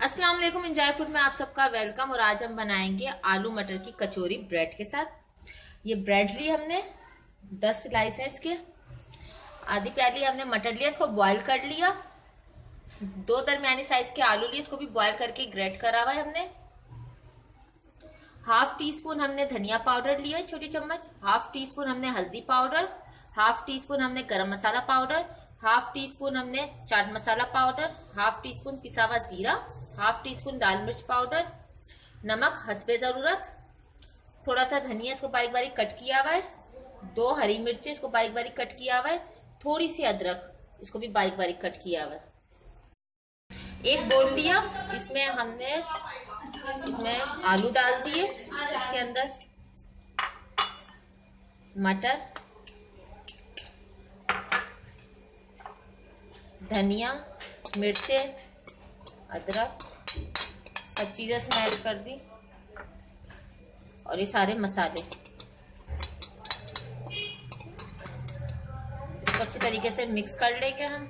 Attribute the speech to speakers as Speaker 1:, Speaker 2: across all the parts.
Speaker 1: अस्सलाम वालेकुम। Enjoy food में आप सबका वेलकम। और आज हम बनाएंगे आलू मटर की कचौरी ब्रेड के साथ। ये ब्रेड ली हमने 10 स्लाइस है इसके। आधी प्याली हमने मटर लिया, इसको बॉईल कर लिया। 2 दरमियानी साइज के आलू लिए, इसको भी बॉईल करके ग्रेट करा हुआ है हमने। हाफ टी स्पून हमने धनिया पाउडर लिया है, छोटी चम्मच। हाफ टी स्पून हमने हल्दी पाउडर, हाफ टी स्पून हमने गरम मसाला पाउडर, हाफ टी स्पून हमने chaat masala powder, half tea spoon पिसा हुआ जीरा, हाफ टी स्पून लाल मिर्च पाउडर, नमक हस्बे जरूरत, थोड़ा सा धनिया इसको बारीक बारीक कट किया हुआ है, 2 हरी मिर्चें इसको बारीक बारीक कट किया हुआ है, थोड़ी सी अदरक इसको भी बारीक बारीक कट किया हुआ है। एक बोल लिया, इसमें आलू डाल दिए, इसके अंदर मटर, धनिया, मिर्चें, अदरक सब चीजें इसमें ऐड कर दी और ये सारे मसाले इसको अच्छी तरीके से मिक्स कर लेंगे हम।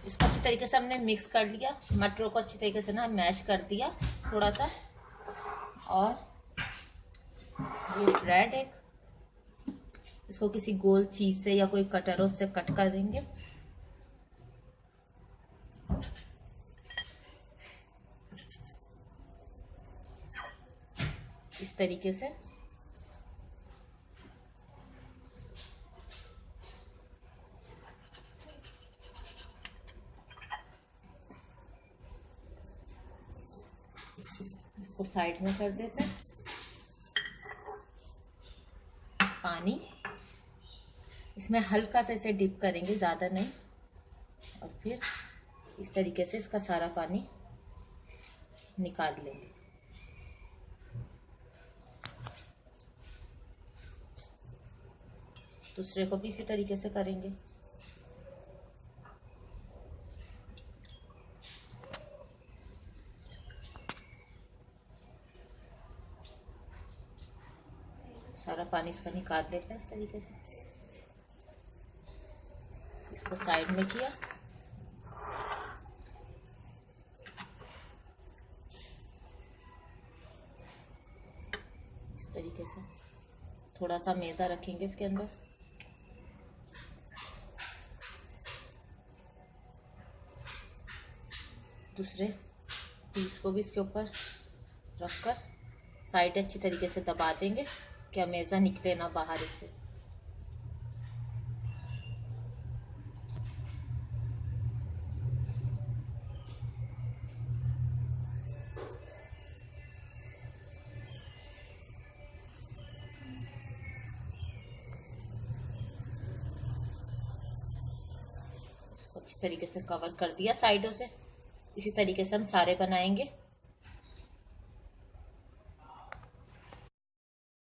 Speaker 1: इसको अच्छी तरीके से हमने मिक्स कर लिया, मटरों को अच्छी तरीके से ना मैश कर दिया थोड़ा सा। और ये ब्रेड है, इसको किसी गोल चीज से या कोई कटरों से कट कर देंगे। इस तरीके से इसको साइड में कर देते हैं। पानी इसमें हल्का सा इसे डिप करेंगे, ज़्यादा नहीं। और फिर इस तरीके से इसका सारा पानी निकाल लेंगे। दूसरे को भी इसी तरीके से करेंगे। सारा पानी इसका निकाल लेते हैं इस तरीके से। इसको साइड में किया। इस तरीके से थोड़ा सा मेज़ा रखेंगे इसके अंदर। दूसरे पीस को भी इसके ऊपर रखकर साइड अच्छी तरीके से दबा देंगे, क्या मेज़ा निकले ना बाहर इससे। इसको अच्छी तरीके से कवर कर दिया साइडों से। इसी तरीके से हम सारे बनाएंगे।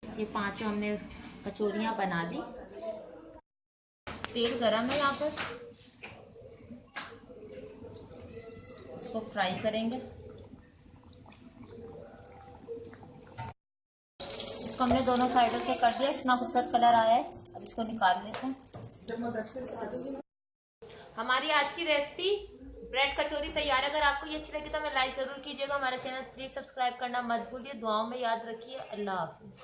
Speaker 1: ये 5 हमने कचौरियां बना दी। तेल गरम है यहाँ पर, इसको फ्राई करेंगे। इसको हमने दोनों साइडों से कर दिया, इतना खूबसूरत कलर आया है। अब इसको निकाल लेते हैं। हमारी आज की रेसिपी ब्रेड कचौरी तैयार है। अगर आपको ये अच्छी लगी तो हमें लाइक जरूर कीजिएगा। हमारे चैनल प्लीज सब्सक्राइब करना मत भूलिए। दुआओं में याद रखिए। अल्लाह हाफिज।